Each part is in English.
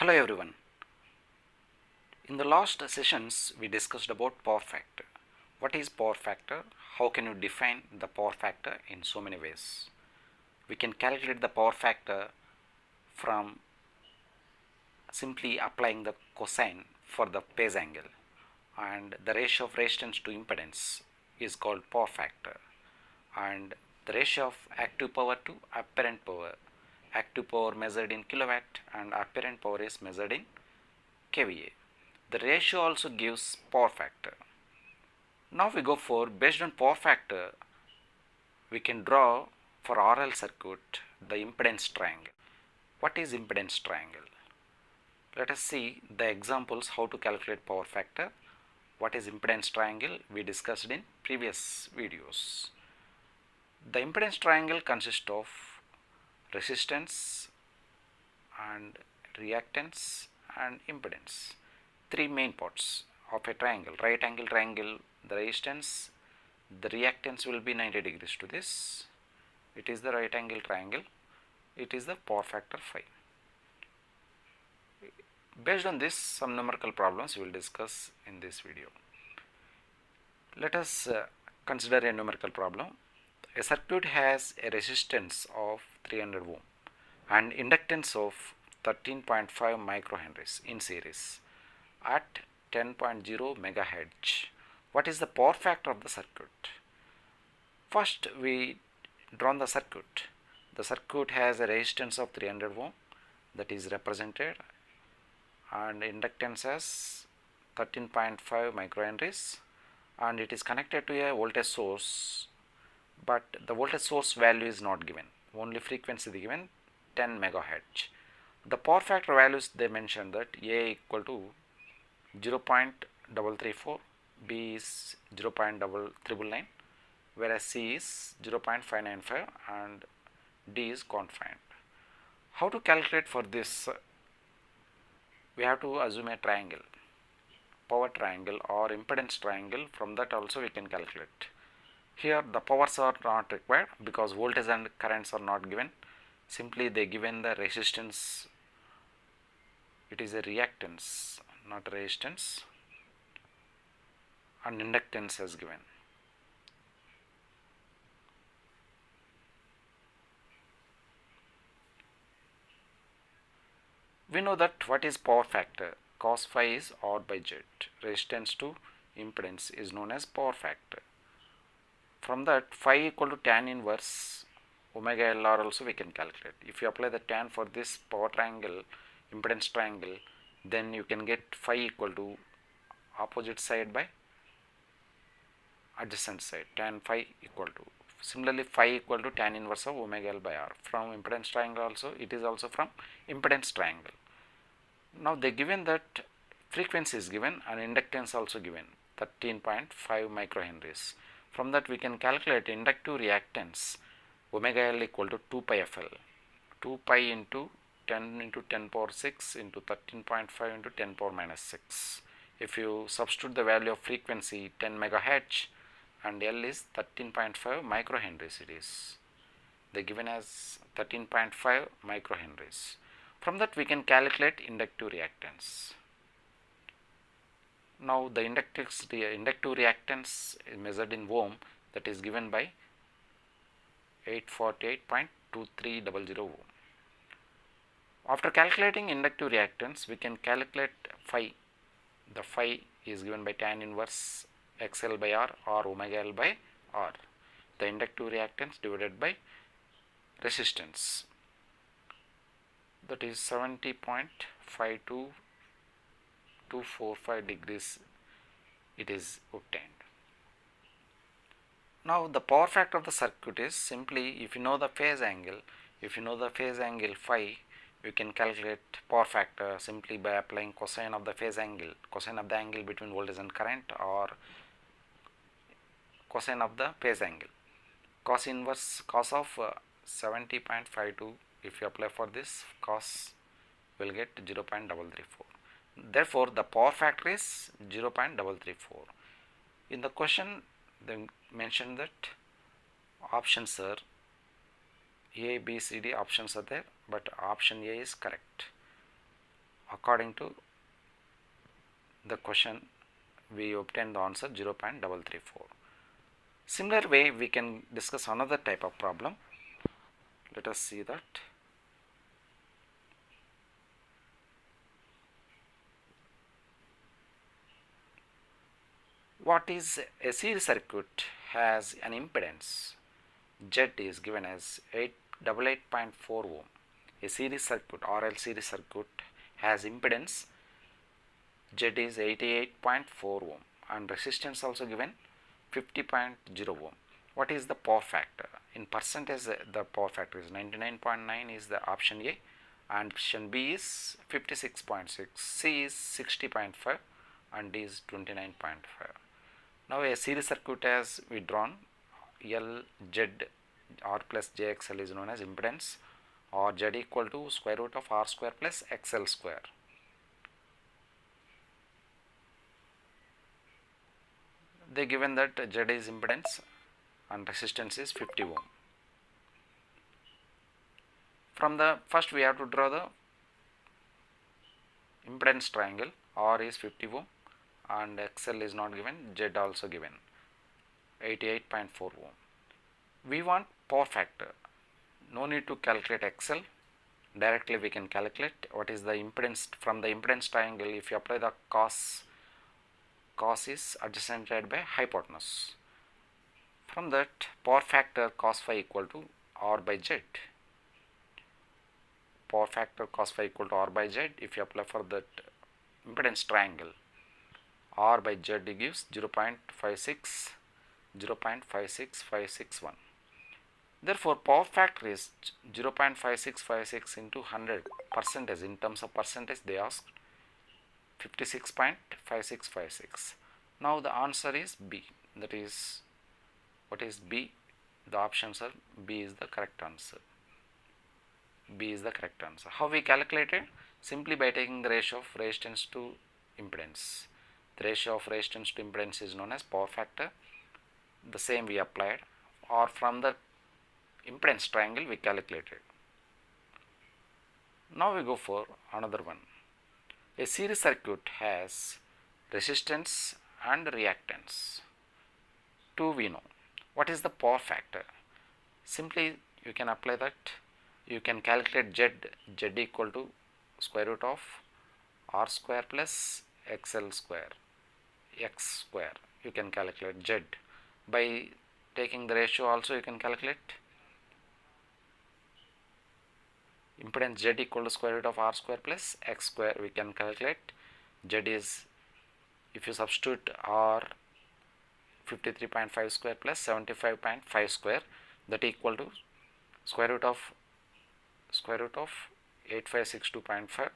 Hello everyone. In the last sessions we discussed about power factor. What is power factor? How can you define the power factor in so many ways? We can calculate the power factor from simply applying the cosine for the phase angle, and the ratio of resistance to impedance is called power factor, and the ratio of active power to apparent power, active power measured in kilowatt and apparent power is measured in kVA. The ratio also gives power factor. Now we go for, based on power factor, we can draw for RL circuit the impedance triangle. What is impedance triangle? Let us see the examples how to calculate power factor. What is impedance triangle? We discussed in previous videos. The impedance triangle consists of resistance and reactance and impedance. Three main parts of a triangle. Right angle triangle, the resistance, the reactance will be 90 degrees to this. It is the right angle triangle. It is the power factor phi. Based on this, some numerical problems we will discuss in this video. Let us consider a numerical problem. A circuit has a resistance of 300 ohm and inductance of 13.5 microhenries in series at 10.0 Mega Hertz. What is the power factor of the circuit? First we draw the circuit. The circuit has a resistance of 300 ohm, that is represented, and inductance as 13.5 microhenries, and it is connected to a voltage source, but the voltage source value is not given, only frequency is given 10 megahertz. The power factor values they mentioned that A equal to 0.334, B is 0.999, whereas C is 0.595 and D is confined. How to calculate for this? We have to assume a triangle, power triangle or impedance triangle. From that also we can calculate. Here the powers are not required because voltage and currents are not given. Simply they given the resistance. It is a reactance, not resistance, and inductance as given. We know that what is power factor. Cos phi is R by Z. Resistance to impedance is known as power factor. From that, phi equal to tan inverse omega LR also we can calculate. If you apply the tan for this power triangle, impedance triangle, then you can get phi equal to opposite side by adjacent side, tan phi equal to. Similarly, phi equal to tan inverse of omega L by R. From impedance triangle also, it is also from impedance triangle. Now they given that frequency is given and inductance also given, 13.5 microhenries. From that we can calculate inductive reactance omega L equal to 2 pi FL, 2 pi into 10 into 10 power 6 into 13.5 into 10 power minus 6. If you substitute the value of frequency 10 megahertz and L is 13.5 microhenries, it is they given as 13.5 microhenries. From that we can calculate inductive reactance. Now the inductive reactance is measured in ohm, that is given by 848.2300 ohm. After calculating inductive reactance, we can calculate phi. The phi is given by tan inverse XL by R or omega L by R. The inductive reactance divided by resistance, that is 70.52245 degrees it is obtained. Now the power factor of the circuit is simply, if you know the phase angle, phi, you can calculate power factor simply by applying cosine of the phase angle, cosine of the angle between voltage and current, or cosine of the phase angle. Cos inverse cos of 70.52, if you apply for this, cos will get 0.334. Therefore the power factor is 0.334. In the question they mentioned that options are A, B, C, D options are there, but option A is correct. according to the question we obtain the answer 0.334. Similar way we can discuss another type of problem. Let us see that. What is a series circuit has an impedance Z is given as 888.4 ohm. A series circuit RL series circuit has impedance Z is 88.4 ohm and resistance also given 50.0 ohm. What is the power factor? In percentage the power factor is 99.9 is the option A, and option B is 56.6, C is 60.5 and D is 29.5. Now a series circuit has we drawn. L Z R plus JXL is known as impedance, or Z equal to square root of R square plus XL square. They given that Z is impedance and resistance is 50 ohm. From the first we have to draw the impedance triangle. R is 50 ohm and XL is not given, Z also given 88.4 ohm. We want power factor. No need to calculate XL. Directly we can calculate what is the impedance from the impedance triangle. If you apply the cos is adjacent side by hypotenuse. From that power factor cos phi equal to R by Z. Power factor cos phi equal to R by Z. If you apply for that impedance triangle, R by Z gives 0.56, 0.56561. Therefore, power factor is 0.5656 into 100 percentage. In terms of percentage, they asked 56.5656. Now the answer is B. That is, what is B? The options are B is the correct answer. B is the correct answer. How we calculated? Simply by taking the ratio of resistance to impedance. The ratio of resistance to impedance is known as power factor. The same we applied, or from the impedance triangle we calculated. Now we go for another one. A series circuit has resistance and reactance. 2 we know. What is the power factor? Simply you can apply that. You can calculate Z equal to square root of R square plus XL square, X square. You can calculate Z. By taking the ratio also you can calculate. Impedance Z equal to square root of R square plus X square we can calculate. Z is, if you substitute R 53.5 square plus 75.5 square, that equal to square root of 8562.5.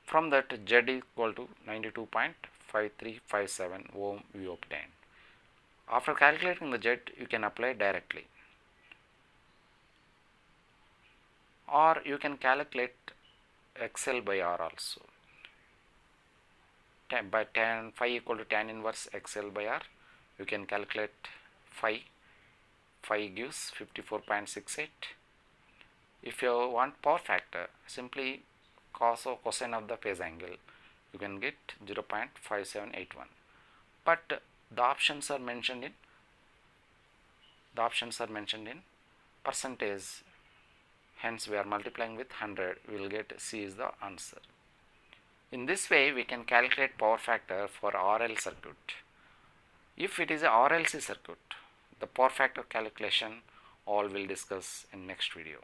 From that Z equal to 92.5357 ohm we obtain. After calculating the Z you can apply directly, or you can calculate XL by R also. By tan phi equal to tan inverse XL by R, you can calculate phi. Phi gives 54.68. If you want power factor, simply cos or cosine of the phase angle, you can get 0.5781. But the options are mentioned in percentage. Hence we are multiplying with 100, we will get C is the answer. In this way we can calculate power factor for RL circuit. If it is a RLC circuit, the power factor calculation all will discuss in next video.